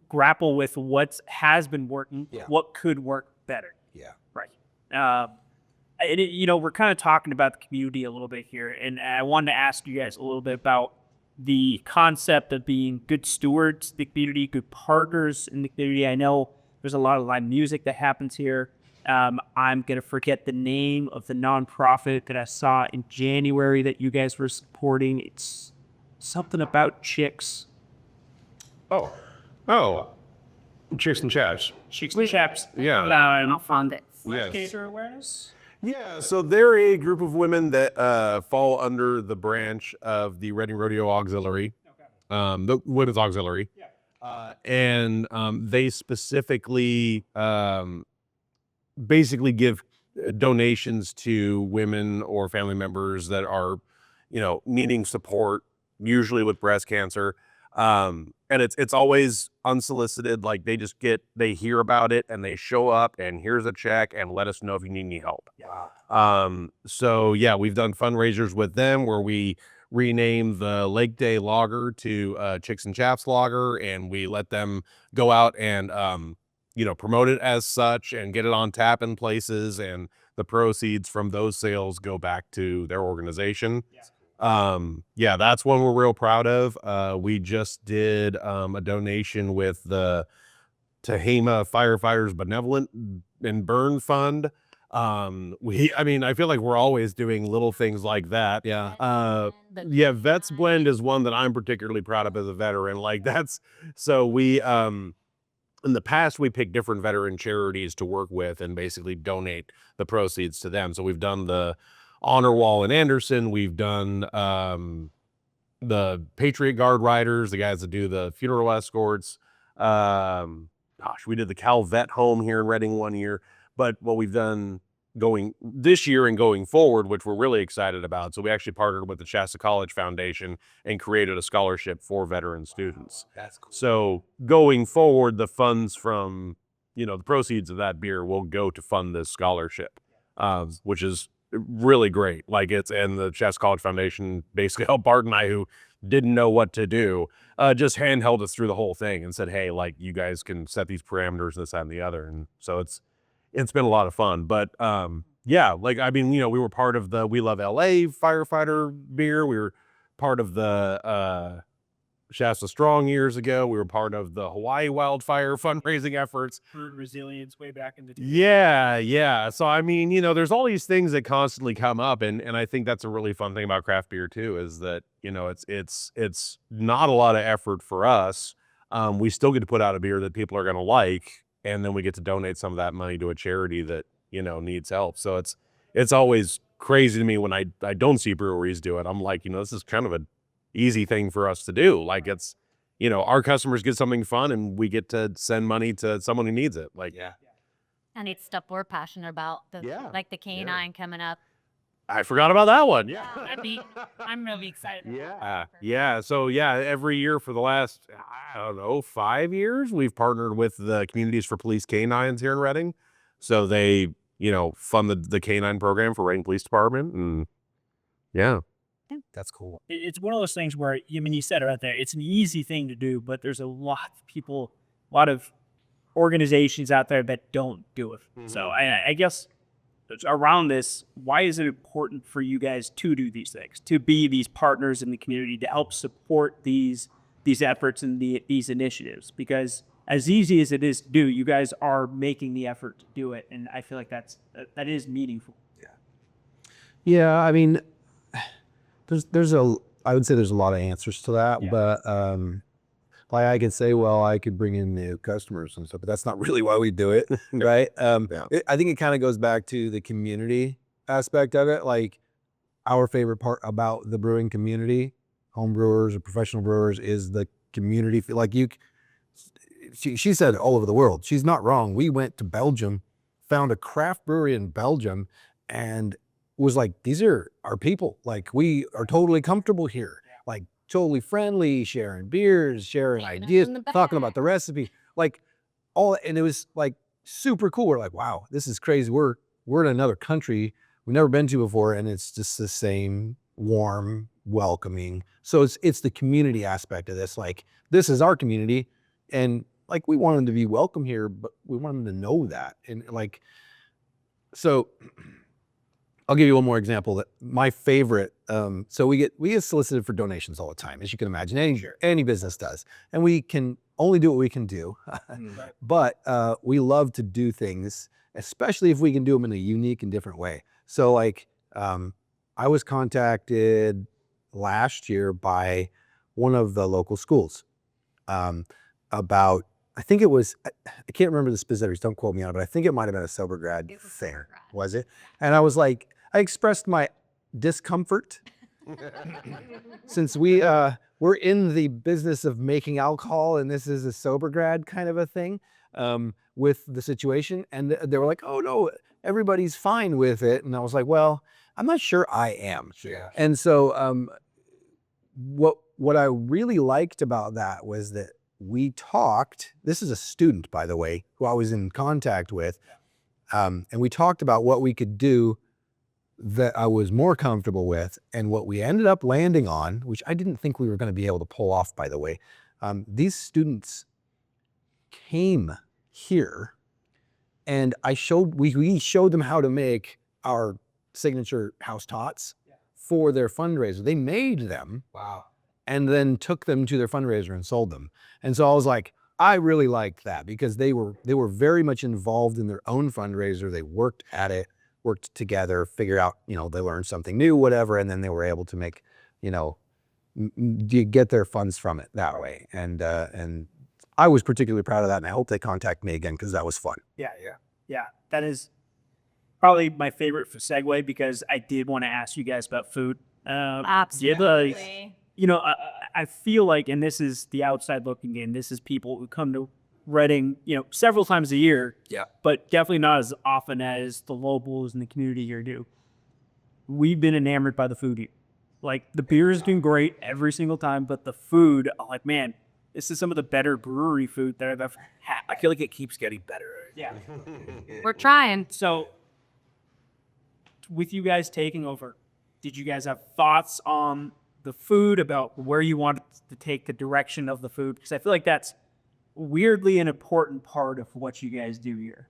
grapple with what has been working, Yeah. what could work better? Yeah. Right. We're kind of talking about the community a little bit here, and I wanted to ask you guys a little bit about the concept of being good stewards of the community, good partners in the community. I know there's a lot of live music that happens here. I'm going to forget the name of the nonprofit that I saw in January that you guys were supporting. It's something about chicks. Oh, Chicks and Chaps. Chicks and Chaps. Yeah. I found it. Yes. Cancer awareness. Yeah, so they're a group of women that fall under the branch of the Reading Rodeo Auxiliary, the Women's Auxiliary. And they specifically basically give donations to women or family members that are, needing support, usually with breast cancer. And it's always unsolicited. Like they hear about it and they show up and here's a check and let us know if you need any help. So yeah, we've done fundraisers with them where we rename the Lake Day Lager to Chicks and Chaps Lager, and we let them go out and promote it as such and get it on tap in places, and the proceeds from those sales go back to their organization. Yeah, that's one we're real proud of. We just did a donation with the Tehama Firefighters Benevolent and Burn Fund. I feel like we're always doing little things like that. Yeah, Vets Blend is one that I'm particularly proud of as a veteran. Like so we in the past we picked different veteran charities to work with and basically donate the proceeds to them. So we've done the Honor Wall in Anderson. We've done the Patriot Guard Riders, the guys that do the funeral escorts. We did the Cal Vet Home here in Reading one year. But what we've done going this year and going forward, which we're really excited about, so we actually partnered with the Shasta College Foundation and created a scholarship for veteran students. That's cool. So going forward, the funds from, the proceeds of that beer will go to fund this scholarship, which is really great. And the Shasta College Foundation basically helped Bart and I, who didn't know what to do, just handheld us through the whole thing and said, hey, you guys can set these parameters, this, that, and the other. And so it's been a lot of fun. But we were part of the We Love LA firefighter beer. We were part of the Shasta Strong years ago. We were part of the Hawaii wildfire fundraising efforts. Bird resilience way back in the day. Yeah. So, there's all these things that constantly come up. And I think that's a really fun thing about craft beer too, is that, it's not a lot of effort for us. We still get to put out a beer that people are going to like. And then we get to donate some of that money to a charity that, needs help. So it's always crazy to me when I don't see breweries do it. I'm like, this is kind of an easy thing for us to do. It's, our customers get something fun and we get to send money to someone who needs it. And it's stuff we're passionate about. Like the canine coming up. I forgot about that one. Yeah. I'm really excited. Yeah. So every year for the last, 5 years, we've partnered with the Communities for Police Canines here in Reading. So they, fund the canine program for Reading Police Department. And yeah. That's cool. It's one of those things where, you said it right there, it's an easy thing to do, but there's a lot of people, a lot of organizations out there that don't do it. Mm-hmm. So I guess around this, why is it important for you guys to do these things, to be these partners in the community, to help support these efforts and these initiatives? Because as easy as it is to do, you guys are making the effort to do it, and I feel like that is meaningful. Yeah. I would say there's a lot of answers to that, but I could say, well, I could bring in new customers and stuff, but that's not really why we do it, right? I think it kind of goes back to the community aspect of it. Like, our favorite part about the brewing community, home brewers or professional brewers, is the community. She said all over the world. She's not wrong. We went to Belgium, found a craft brewery in Belgium, and was like, these are our people. We are totally comfortable here. Totally friendly, sharing beers, sharing ideas, talking about the recipe, and it was super cool. We're like, wow, this is crazy. We're in another country we've never been to before, and it's just the same warm, welcoming. So it's the community aspect of this. Like, this is our community, and like, we want them to be welcome here, but we want them to know that. And like, so I'll give you one more example. That my favorite. So we get solicited for donations all the time, as you can imagine. Any business does, and we can only do what we can do. But we love to do things, especially if we can do them in a unique and different way. So like, I was contacted last year by one of the local schools about. I think it was, I can't remember the specifics, don't quote me on it, but I think it might have been a sober grad fair. Was it? And I was like, I expressed my discomfort since we're in the business of making alcohol, and this is a sober grad kind of a thing, with the situation. And they were like, oh no, everybody's fine with it. And I was like, well, I'm not sure I am. Yeah. And so what I really liked about that was that we talked, this is a student, by the way, who I was in contact with, and we talked about what we could do that I was more comfortable with, and what we ended up landing on, which I didn't think we were going to be able to pull off, by the way. These students came here, and we showed them how to make our signature house tots for their fundraiser. They made them. Wow. And then took them to their fundraiser and sold them. And so I was like, I really liked that, because they were very much involved in their own fundraiser. They worked at it, worked together, figured out, they learned something new, whatever, and then they were able to make, get their funds from it that way. And I was particularly proud of that, and I hope they contact me again, because that was fun. Yeah. That is probably my favorite for segue, because I did want to ask you guys about food. Absolutely. I feel like, and this is the outside looking in, this is people who come to Reading, several times a year. Yeah. But definitely not as often as the locals in the community here do. We've been enamored by the food here. Like, the beer is doing great every single time, but the food, I'm like, man, this is some of the better brewery food that I've ever had. I feel like it keeps getting better. Yeah. We're trying. So, with you guys taking over, did you guys have thoughts on the food, about where you want to take the direction of the food? Because I feel like that's weirdly an important part of what you guys do here.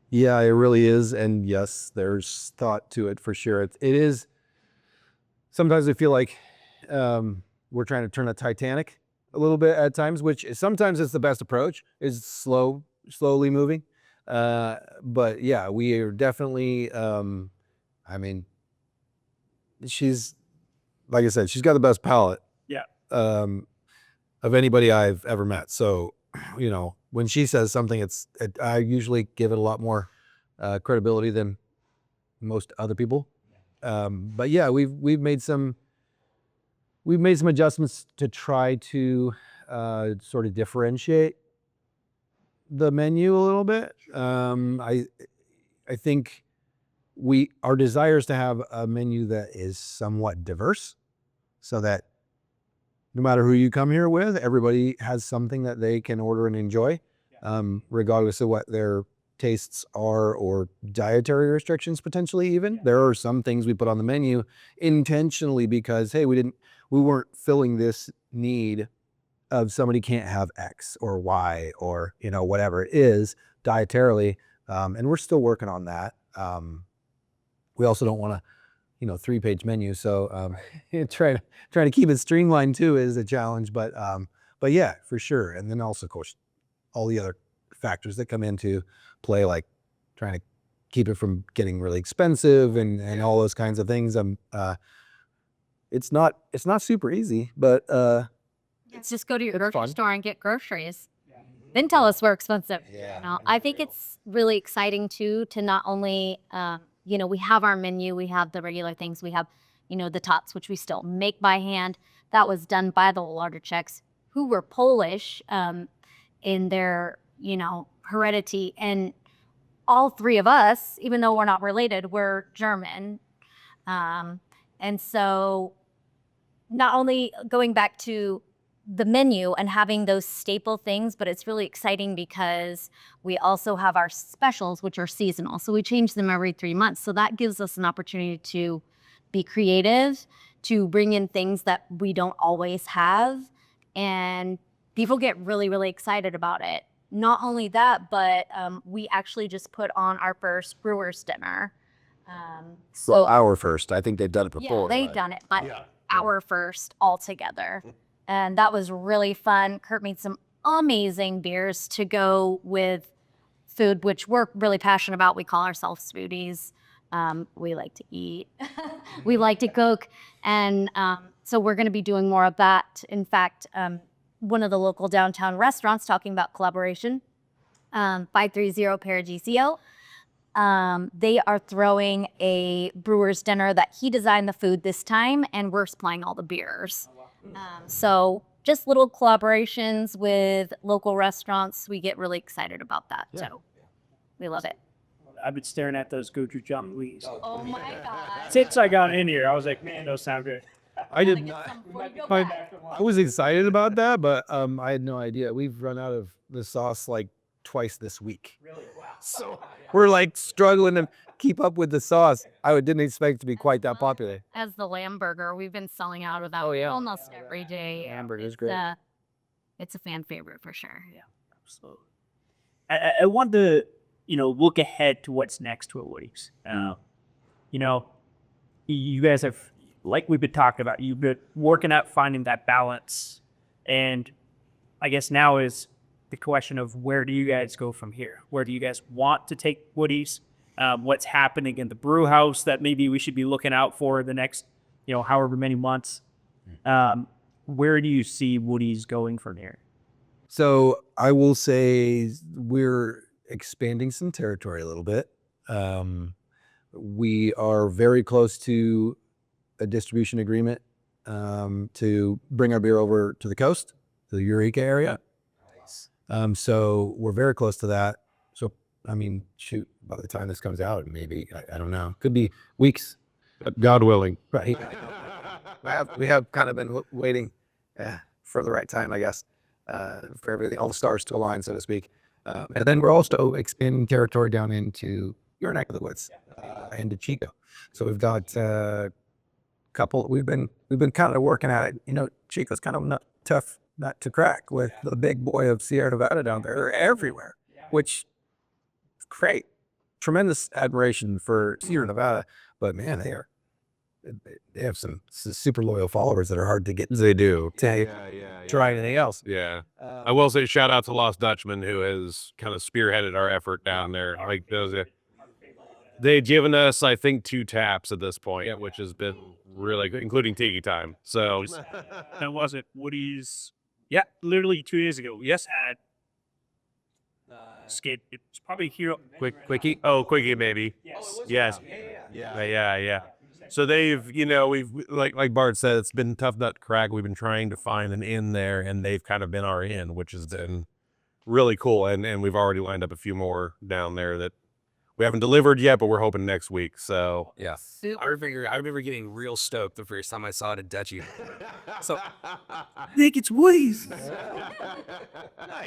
Yeah, it really is. And yes, there's thought to it for sure. It is. Sometimes I feel like we're trying to turn a Titanic a little bit at times, which sometimes it's the best approach, is slowly moving. But yeah, we are definitely, she's, like I said, she's got the best palate. Yeah. Of anybody I've ever met. So, when she says something, I usually give it a lot more credibility than most other people. But yeah, we've made some adjustments to try to sort of differentiate the menu a little bit. I think our desire is to have a menu that is somewhat diverse, so that no matter who you come here with, everybody has something that they can order and enjoy, regardless of what their tastes are or dietary restrictions potentially even. Yeah. There are some things we put on the menu intentionally because, hey, we weren't filling this need of somebody can't have X or Y or, whatever it is dietarily. And we're still working on that. We also don't want to, 3-page menu. So trying to keep it streamlined too is a challenge, but yeah, for sure. And then also, of course, all the other factors that come into play, like trying to keep it from getting really expensive and all those kinds of things. It's not super easy, but Let's just go to your grocery store and get groceries. Then tell us we're expensive. Yeah. I think it's really exciting too, to not only we have our menu, we have the regular things, we have, the tots, which we still make by hand. That was done by the larder checks, who were Polish in their, heredity. And all three of us, even though we're not related, we're German. And so not only going back to the menu and having those staple things, but it's really exciting because we also have our specials, which are seasonal. So we change them every 3 months. So that gives us an opportunity to be creative, to bring in things that we don't always have. And people get really, really excited about it. Not only that, but we actually just put on our first brewer's dinner. Well, our first. I think they've done it Yeah, before. they've done it, but our first all together. And that was really fun. Kurt made some amazing beers to go with food, which we're really passionate about. We call ourselves foodies. We like to eat. We like to cook. And so we're going to be doing more of that. In fact, one of the local downtown restaurants, talking about collaboration, 530 Paradiso, they are throwing a brewer's dinner that he designed the food this time, and we're supplying all the beers. So just little collaborations with local restaurants. We get really excited about that. So we love it. I've been staring at those gochujang wheats. Oh my God. Since I got in here, I was like, man, those sound good. I did not. I was excited about that, but I had no idea. We've run out of the sauce like twice this week. Really? Wow. So we're like struggling to keep up with the sauce. I didn't expect it to be quite that popular. As the lamb burger, we've been selling out of that almost every day. Hamburger's great. It's a fan favorite for sure. Yeah, absolutely. I want to, look ahead to what's next with Woody's. You guys have, like we've been talking about, you've been working at finding that balance. And I guess now is the question of where do you guys go from here? Where do you guys want to take Woody's? What's happening in the brew house that maybe we should be looking out for the next, however many months? Where do you see Woody's going from here? So I will say we're expanding some territory a little bit. We are very close to a distribution agreement to bring our beer over to the coast, to the Eureka area. So we're very close to that. So, I mean, shoot, by the time this comes out, maybe, I don't know, could be weeks. God willing. Right. we have kind of been waiting for the right time, I guess, for everything, all the stars to align, so to speak. And then we're also expanding territory down into your neck of the woods, into Chico. So we've got a couple. We've been kind of working at it. Chico's kind of tough nut to crack with the big boy of Sierra Nevada down there. They're everywhere, which is great. Tremendous admiration for Sierra Nevada, but man, they have some super loyal followers that are hard to get. They do. To try anything else. Yeah. I will say shout out to Lost Dutchman, who has kind of spearheaded our effort down there. Like they've given us, I think, 2 taps at this point, which has been really good, including Tiki Time. So That wasn't Woody's. Yeah, literally 2 days ago. Yes, had skate. It's probably here. Quickie. Oh, Quickie, maybe. Yes. Yeah. So they've, we've like Bart said, it's been tough nut to crack. We've been trying to find an in there, and they've kind of been our in, which has been really cool. And we've already lined up a few more down there that we haven't delivered yet, but we're hoping next week. So Yeah. I remember getting real stoked the first time I saw it at Dutchy. So I think it's Woody's.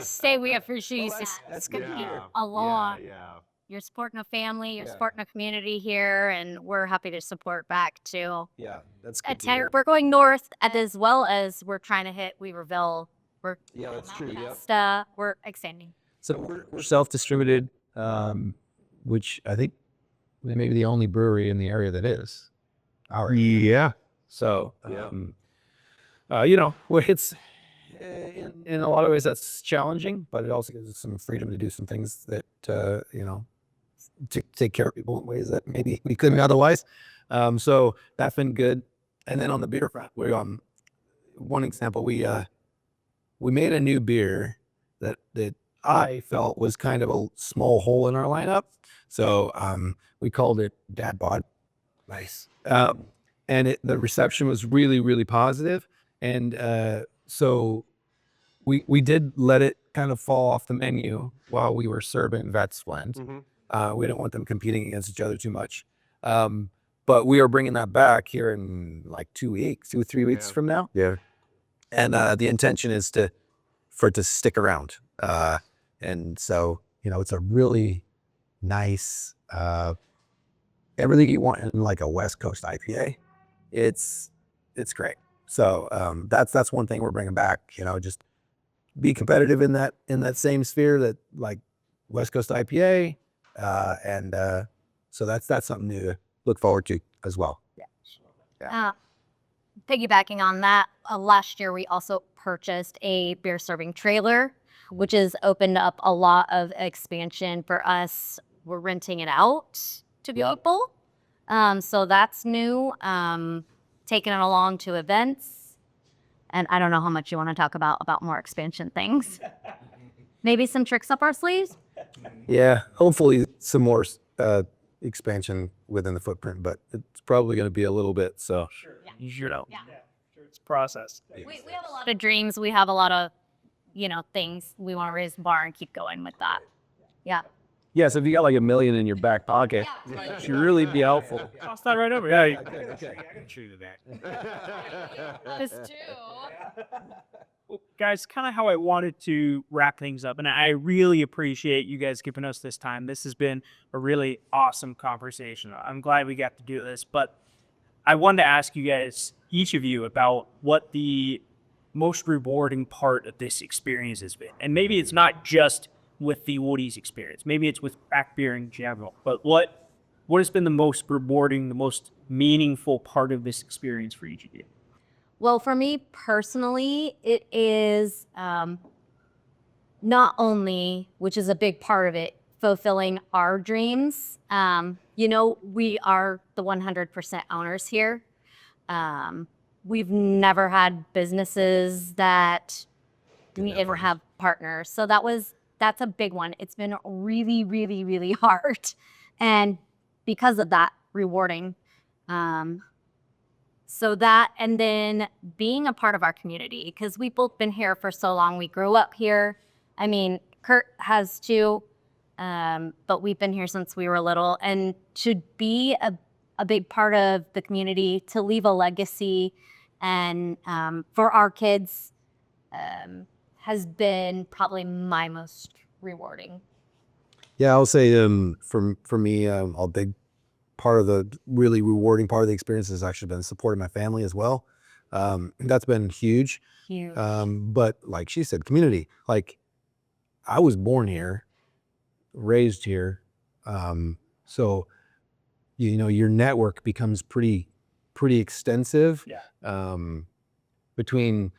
Say we appreciate you. It's going to be a lot. Yeah. You're supporting a family, you're supporting a community here, and we're happy to support back too. Yeah, that's good. We're going north as well as we're trying to hit Weaverville. That's true. We're extending. So we're self-distributed, which I think we may be the only brewery in the area that is. Yeah. So, it's in a lot of ways that's challenging, but it also gives us some freedom to do some things that, to take care of people in ways that maybe we couldn't otherwise. So that's been good. And then on the beer front, one example, we made a new beer that I felt was kind of a small hole in our lineup. So we called it Dad Bod. Nice. And the reception was really, really positive. And so we did let it kind of fall off the menu while we were serving Vets Blend. We don't want them competing against each other too much. But we are bringing that back here in like 2 weeks, 2 or 3 weeks from now. Yeah. and the intention is for it to stick around. And so, it's a really nice, everything you want in like a West Coast IPA. It's great. So that's one thing we're bringing back. Just be competitive in that same sphere that like West Coast IPA, and so that's something new to look forward to as well. Piggybacking on that, last year we also purchased a beer serving trailer, which has opened up a lot of expansion for us. We're renting it out to people. So that's new. Taking it along to events. And I don't know how much you want to talk about more expansion things. Maybe some tricks up our sleeves? Yeah, hopefully some more expansion within the footprint, but it's probably going to be a little bit. So You know, Yeah. it's process. We have a lot of dreams. We have a lot of, things. We want to raise the bar and keep going with that. Yeah. yes, if you got like $1 million in your back pocket, it should really be helpful. Toss that right over. Yeah, I can shoot you that. This too. Well, guys, kind of how I wanted to wrap things up, and I really appreciate you guys giving us this time. This has been a really awesome conversation. I'm glad we got to do this, but I wanted to ask you guys, each of you, about what the most rewarding part of this experience has been. And maybe it's not just with the Woody's experience. Maybe it's with craft beer in general. But what has been the most rewarding, the most meaningful part of this experience for each of you? Well, for me personally, it is not only, which is a big part of it, fulfilling our dreams. We are the 100% owners here. We've never had businesses that we ever have partners. So that's a big one. It's been really, really, really hard. And because of that, rewarding. So that, and then being a part of our community, because we've both been here for so long. We grew up here. I mean, Kurt has too, but we've been here since we were little. And to be a big part of the community, to leave a legacy, and for our kids, has been probably my most rewarding. Yeah, I'll say for me, a big part of the really rewarding part of the experience has actually been supporting my family as well. That's been huge. Huge. But like she said, community. Like I was born here, raised here, so your network becomes pretty extensive. Yeah. Between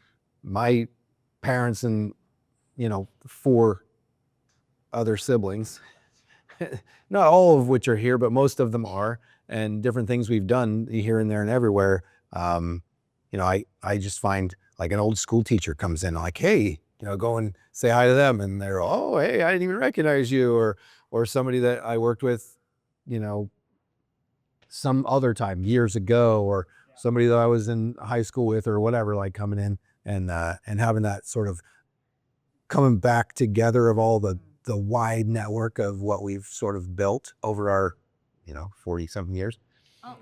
my parents and 4 other siblings, not all of which are here, but most of them are, and different things we've done here and there and everywhere. I just find like an old school teacher comes in like, hey, go and say hi to them, and they're, oh, hey, I didn't even recognize you, or somebody that I worked with, some other time years ago, or somebody that I was in high school with or whatever, like coming in and having that sort of coming back together of all the wide network of what we've sort of built over our 40 something years. Oh.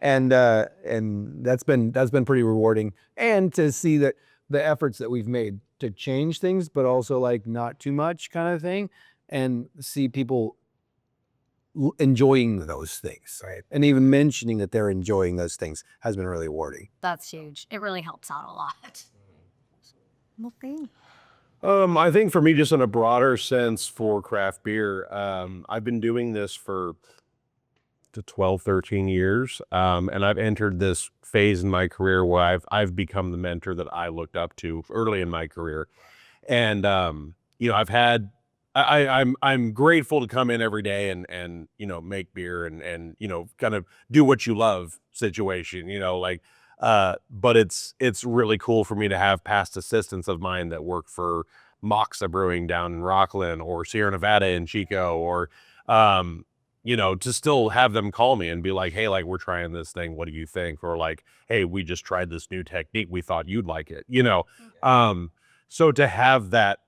And that's been pretty rewarding, and to see that the efforts that we've made to change things, but also like not too much kind of thing, and see people enjoying those things, right? And even mentioning that they're enjoying those things has been really rewarding. That's huge. It really helps out a lot. Okay. I think for me, just in a broader sense for craft beer, I've been doing this for 12, 13 years. And I've entered this phase in my career where I've become the mentor that I looked up to early in my career. And, I'm grateful to come in every day and make beer and kind of do what you love situation, but it's really cool for me to have past assistants of mine that work for Moxa Brewing down in Rockland, or Sierra Nevada in Chico, or to still have them call me and be like, hey, like, we're trying this thing, what do you think? Or like, hey, we just tried this new technique, we thought you'd like it, so to have that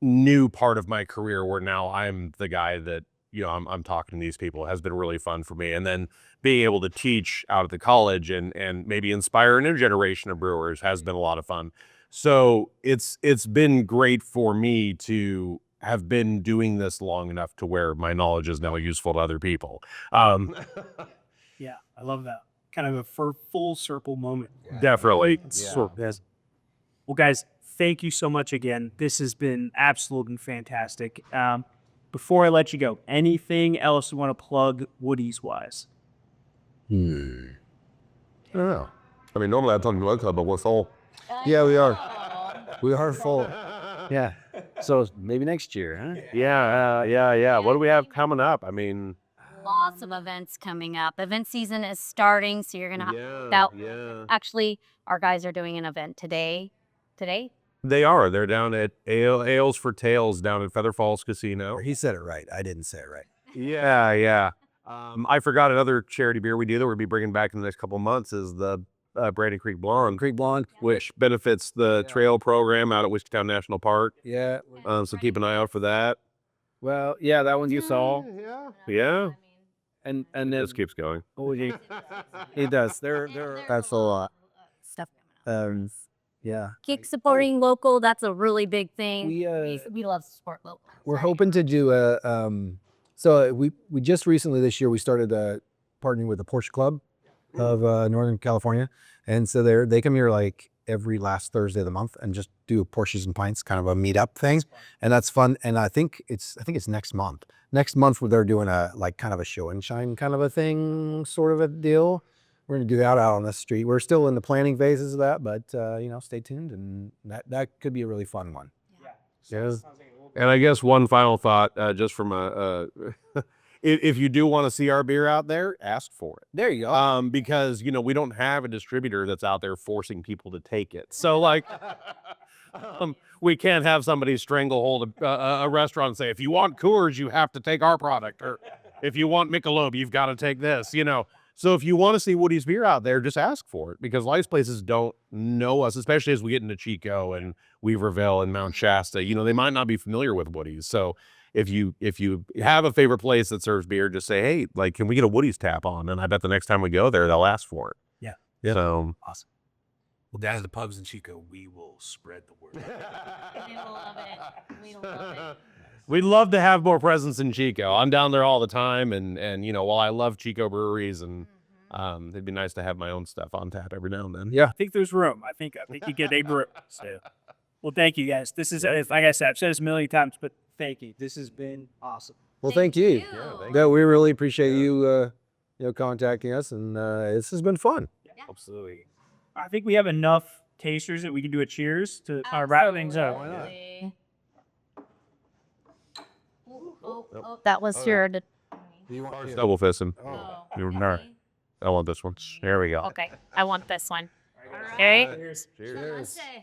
new part of my career where now I'm the guy that I'm talking to these people has been really fun for me. And then being able to teach out at the college and maybe inspire a new generation of brewers has been a lot of fun. So it's been great for me to have been doing this long enough to where my knowledge is now useful to other people. Yeah, I love that. Kind of a full circle moment. Definitely. Yes. Well, guys, thank you so much again. This has been absolutely fantastic. Before I let you go, anything else you want to plug Woody's wise? I don't know. I mean, normally I talk to club, but we're full. Yeah, we are. We are full. Yeah. So maybe next year, huh? Yeah. What do we have coming up? I mean, Lots of events coming up. Event season is starting, so you're gonna actually, our guys are doing an event today. They are. They're down at Ales for Tails down at Feather Falls Casino. He said it right. I didn't say it right. Yeah. I forgot another charity beer we do that we'll be bringing back in the next couple of months is the Brandon Creek Blonde, which benefits the trail program out at Whiskeytown National Park. Yeah. So keep an eye out for that. Well, yeah, that one you saw. Yeah. And It then just keeps going. oh, he does. They're That's a lot. Stuff. yeah. Keep supporting local. That's a really big thing. We love to support local. we're hoping to do a so we just recently this year we started partnering with the Porsche Club of Northern California, and so they come here like every last Thursday of the month and just do Porsches and Pints, kind of a meetup thing, and that's fun. And I think it's next month. Next month they're doing a like kind of a show and shine kind of a thing, sort of a deal. We're gonna do that out on the street. We're still in the planning phases of that, but stay tuned, and that could be a really fun one. Yeah. And I guess one final thought, just from if you do want to see our beer out there, ask for it. There you go. Because we don't have a distributor that's out there forcing people to take it. So like, we can't have somebody stranglehold a restaurant and say, if you want Coors, you have to take our product, or if you want Michelob, you've got to take this. So if you want to see Woody's beer out there, just ask for it, because a lot of places don't know us, especially as we get into Chico and Weaverville and Mount Shasta. They might not be familiar with Woody's. So if you have a favorite place that serves beer, just say, hey, like, can we get a Woody's tap on? And I bet the next time we go there, they'll ask for it. Yeah. So Awesome. Well, down at the pubs in Chico, we will spread the word. We love it. We love it. we'd love to have more presence in Chico. I'm down there all the time, and while I love Chico breweries, and it'd be nice to have my own stuff on tap every now and then. I think there's room. I think you get a brew. So, well, thank you guys. This is, like I said, I've said this a million times, but thank you. This has been awesome. Well, thank you. you. Yeah, we really appreciate you contacting us, and this has been fun. Absolutely. I think we have enough tasters that we can do a cheers to kind of wrap things up. Absolutely. Oh, that was your. Double fisting. Oh, You're nar- I want this one. There we go. okay, I want this one. Okay. Cheers. Cheers. Namaste.